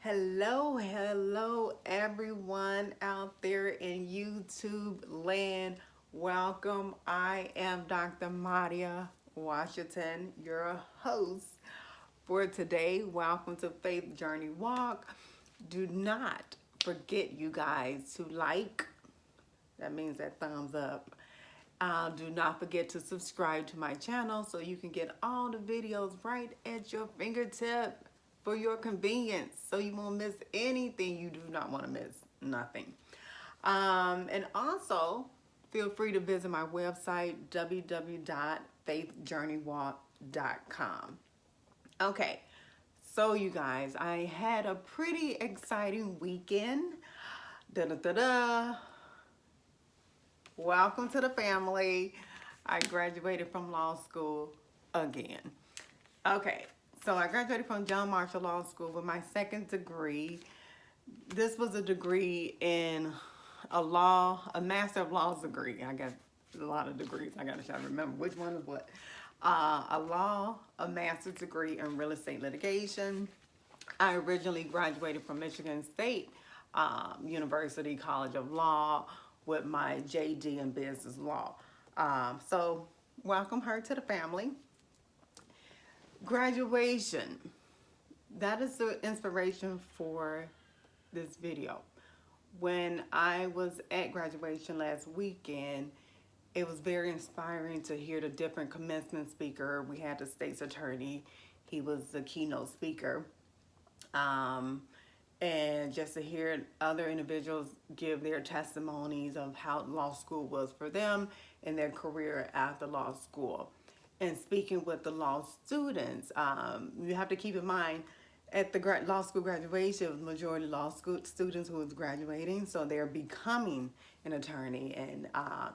Hello, everyone out there in YouTube land. Welcome. I am Dr. Maudia Washington, your host for today. Welcome to Faith Journey Walk. Do not forget, you guys, to like. That means that thumbs up. Do not forget to subscribe to my channel so you can get all the videos right at your fingertip for your convenience, so you won't miss anything. You do not want to miss nothing. And also, feel free to visit my website, www.faithjourneywalk.com. Okay, so you guys, I had a pretty exciting weekend. Da-da-da-da. Welcome to the family. I graduated from law school again. Okay, so I graduated from John Marshall Law School with my second degree. This was a degree in a Master of Laws degree. I got a lot of degrees. I gotta try to remember which one is what. A master's degree in real estate litigation. I originally graduated from Michigan State University College of Law with my JD in business law. So welcome her to the family. Graduation. That is the inspiration for this video. When I was at graduation last weekend, it was very inspiring to hear the different commencement speaker. We had the state's attorney. He was the keynote speaker. And just to hear other individuals give their testimonies of how law school was for them and their career after law school. And speaking with the law students, you have to keep in mind at the law school graduation, it was majority law school students who was graduating, so they're becoming an attorney, and I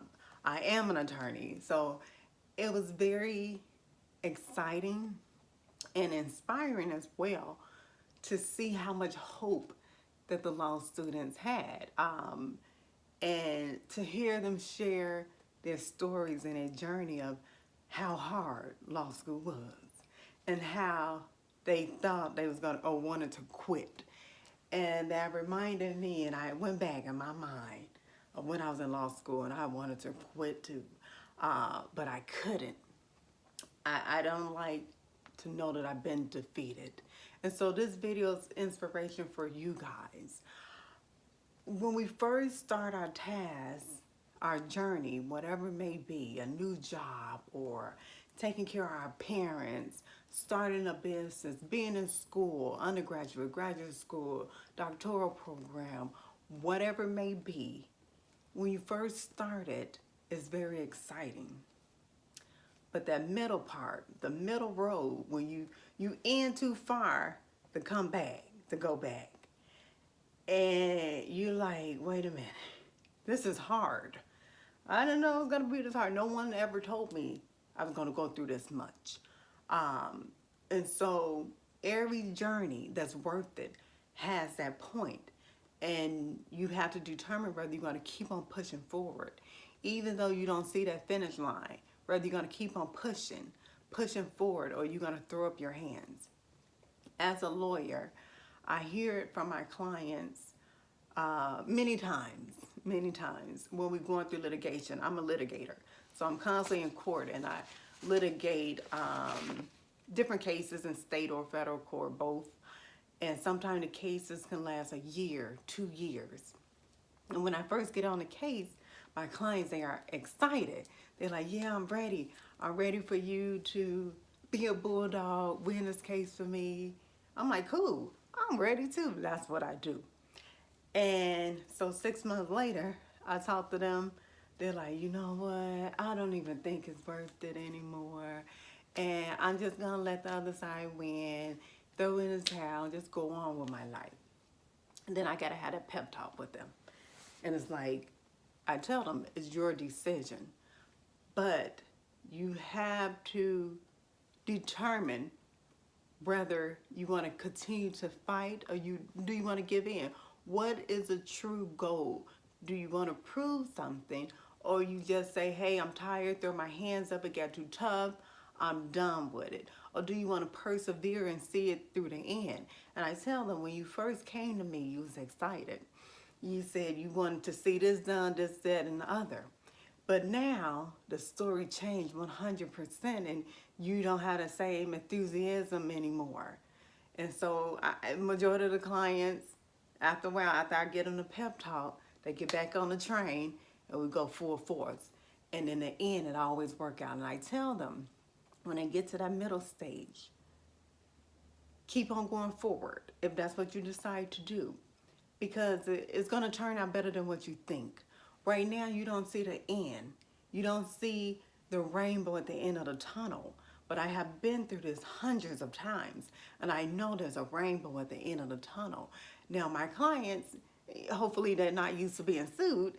am an attorney. So it was very exciting and inspiring as well to see how much hope that the law students had, and to hear them share their stories and their journey of how hard law school was and how they thought they was gonna or wanted to quit. And that reminded me, and I went back in my mind of when I was in law school and I wanted to quit too, but I couldn't. I don't like to know that I've been defeated. And so this video is inspiration for you guys. When we first start our task, our journey, whatever it may be, a new job or taking care of our parents, starting a business, being in school, undergraduate, graduate school, doctoral program, whatever it may be, when you first start it, it's very exciting. But that middle part, the middle road, when you end too far to come back, to go back, and you're like, wait a minute, this is hard. I didn't know it was gonna be this hard. No one ever told me I was gonna go through this much. And so every journey that's worth it has that point, and you have to determine whether you're gonna keep on pushing forward, even though you don't see that finish line. Whether you're gonna keep on pushing forward, or you're gonna throw up your hands. As a lawyer, I hear it from my clients many times when we're going through litigation. I'm a litigator, so I'm constantly in court, and I litigate different cases in state or federal court, both. And sometimes the cases can last a year, 2 years. And when I first get on the case, my clients, they are excited. They're like, yeah, I'm ready. I'm ready for you to be a bulldog, win this case for me. I'm like, cool, I'm ready too. That's what I do. And so 6 months later, I talk to them. They're like, you know what? I don't even think it's worth it anymore. And I'm just gonna let the other side win, throw in the towel, just go on with my life. And then I gotta have a pep talk with them. And it's like, I tell them, it's your decision. But you have to determine whether you want to continue to fight, or do you want to give in? What is a true goal? Do you want to prove something, or you just say, hey, I'm tired, throw my hands up, it got too tough, I'm done with it? Or do you want to persevere and see it through the end? And I tell them, when you first came to me, you was excited. You said you wanted to see this done, this, that, and the other. But now the story changed 100%, and you don't have the same enthusiasm anymore. And so, majority of the clients, after a while, after I get them the pep talk, they get back on the train and we go full force. And in the end, it always works out. And I tell them, when they get to that middle stage, keep on going forward if that's what you decide to do, because it's going to turn out better than what you think. Right now, you don't see the end. You don't see the rainbow at the end of the tunnel. But I have been through this hundreds of times, and I know there's a rainbow at the end of the tunnel. Now, my clients, hopefully they're not used to being sued,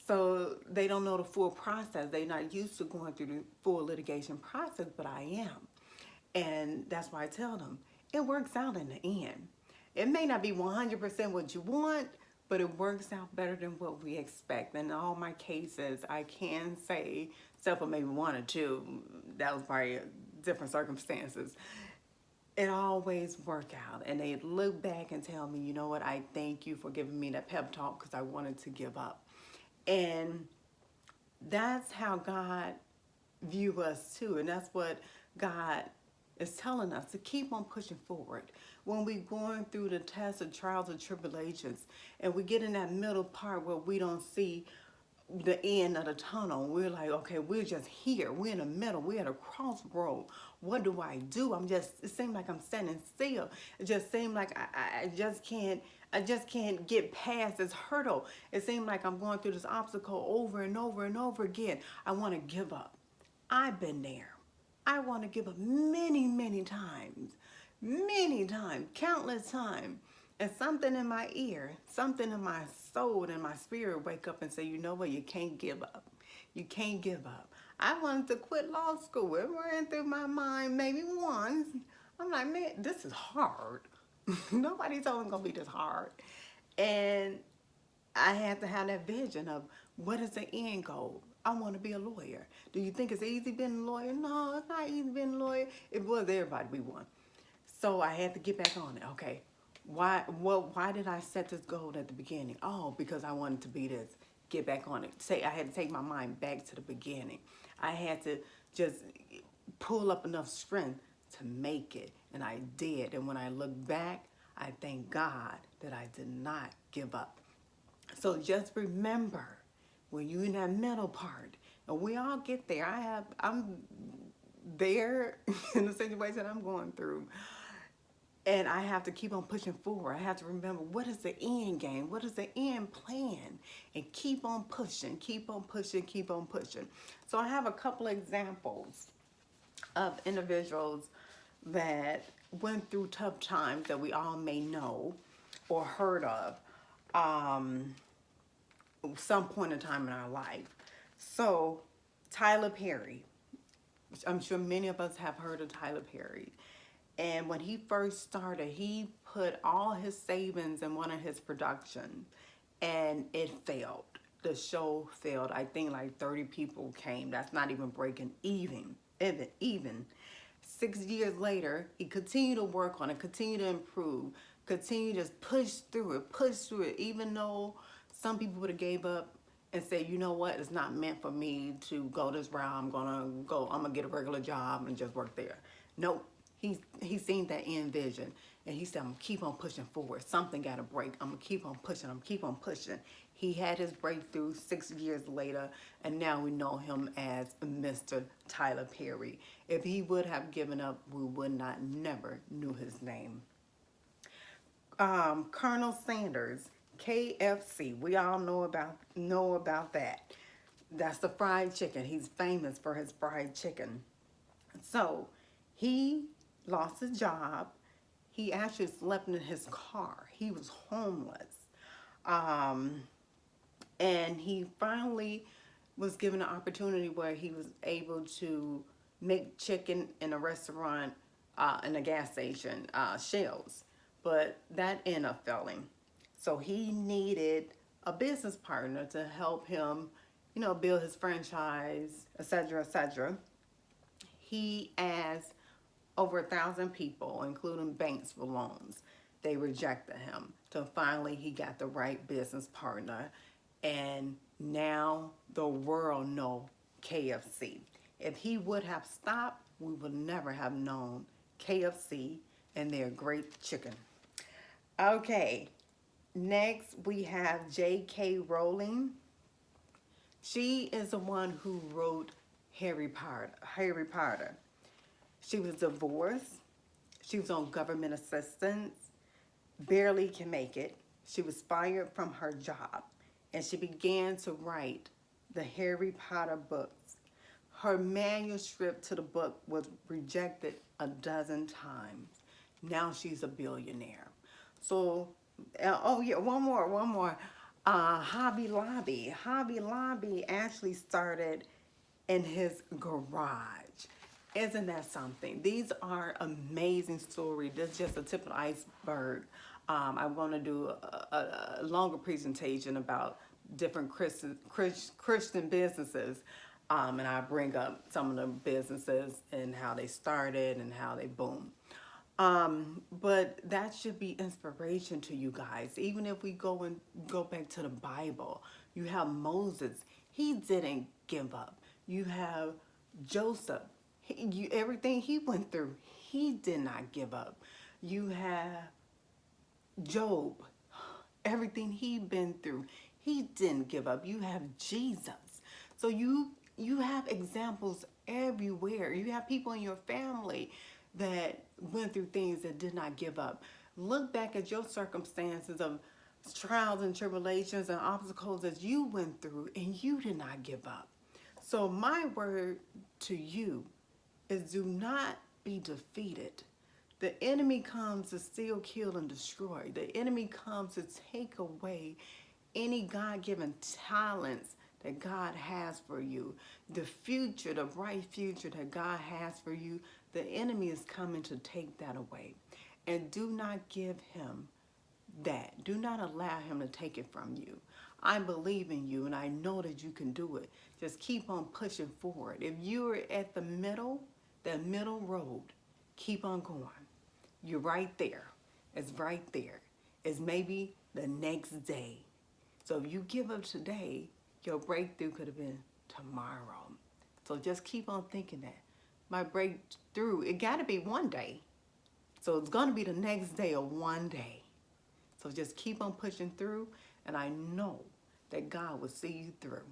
so they don't know the full process. They're not used to going through the full litigation process, but I am. And that's why I tell them, it works out in the end. It may not be 100% what you want, but it works out better than what we expect. In all my cases, I can say, except for maybe one or two, that was probably different circumstances, it always worked out. And they look back and tell me, you know what, I thank you for giving me that pep talk, because I wanted to give up. And that's how God view us too. And that's what God is telling us, to keep on pushing forward. When we're going through the tests of trials and tribulations, and we get in that middle part where we don't see the end of the tunnel, we're like, okay, we're just here. We're in the middle. We're at a crossroad. What do I do? It seems like I'm standing still. It just seems like I just can't get past this hurdle. It seems like I'm going through this obstacle over and over and over again. I want to give up. I've been there. I want to give up many times, countless times. And something in my ear, something in my soul and my spirit wake up and say, you know what, you can't give up. You can't give up. I wanted to quit law school. It ran through my mind maybe once. I'm like, man, this is hard. Nobody told me it's going to be this hard. And I had to have that vision of, what is the end goal? I want to be a lawyer. Do you think it's easy being a lawyer? No, it's not easy being a lawyer. If it was, everybody would be one. So I had to get back on it. Okay, why did I set this goal at the beginning? Oh, because I wanted to be this. Get back on it. I had to take my mind back to the beginning. I had to just pull up enough strength to make it, and I did. And when I look back, I thank God that I did not give up. So just remember, when you're in that middle part, and we all get there. I'm there in the situation I'm going through. And I have to keep on pushing forward. I have to remember, what is the end game? What is the end plan? And keep on pushing, keep on pushing, keep on pushing. So I have a couple of examples of individuals that went through tough times that we all may know or heard of some point in time in our life. So Tyler Perry, I'm sure many of us have heard of Tyler Perry. And when he first started, he put all his savings in one of his productions, and it failed. The show failed. I think like 30 people came. That's not even breaking even. 6 years later, he continued to work on it, continued to improve, continued to push through it, even though some people would have gave up and said, you know what, it's not meant for me to go this route. I'm gonna get a regular job and just work there. Nope. He seen that end vision, and he said, I'm gonna keep on pushing forward. Something gotta break. I'm gonna keep on pushing. He had his breakthrough 6 years later, and now we know him as Mr. Tyler Perry. If he would have given up, we would not never knew his name. Colonel Sanders, KFC. We all know about that. That's the fried chicken. He's famous for his fried chicken. So he lost his job. He actually slept in his car. He was homeless. And he finally was given an opportunity where he was able to make chicken in a restaurant, in a gas station, shells. But that ended up failing. So he needed a business partner to help him, build his franchise, etc., etc. He asked over 1,000 people, including banks, for loans. They rejected him. So finally, he got the right business partner, and now the world know KFC. If he would have stopped, we would never have known KFC and their great chicken. Okay, next we have J.K. Rowling. She is the one who wrote Harry Potter. Harry Potter. She was divorced. She was on government assistance, barely can make it. She was fired from her job, and she began to write the Harry Potter books. Her manuscript to the book was rejected a dozen times. Now she's a billionaire. So, oh yeah, one more. Hobby Lobby. Hobby Lobby actually started in his garage. Isn't that something? These are amazing stories. This is just a tip of the iceberg. I'm going to do a longer presentation about different Christian businesses, and I bring up some of the businesses and how they started and how they boomed. But that should be inspiration to you guys. Even if we go back to the Bible, you have Moses. He didn't give up. You have Joseph. Everything he went through, he did not give up. You have Job. Everything he'd been through, he didn't give up. You have Jesus. So you have examples everywhere. You have people in your family that went through things that did not give up. Look back at your circumstances of trials and tribulations and obstacles that you went through, and you did not give up. So my word to you is, do not be defeated. The enemy comes to steal, kill, and destroy. The enemy comes to take away any God-given talents that God has for you. The future, the bright future that God has for you, the enemy is coming to take that away. And do not give him that. Do not allow him to take it from you. I believe in you, and I know that you can do it. Just keep on pushing forward. If you're at the middle road, keep on going. You're right there. It's right there. It's maybe the next day. So if you give up today, your breakthrough could have been tomorrow. So just keep on thinking that. My breakthrough, it got to be one day. So it's going to be the next day or one day. So just keep on pushing through, and I know that God will see you through.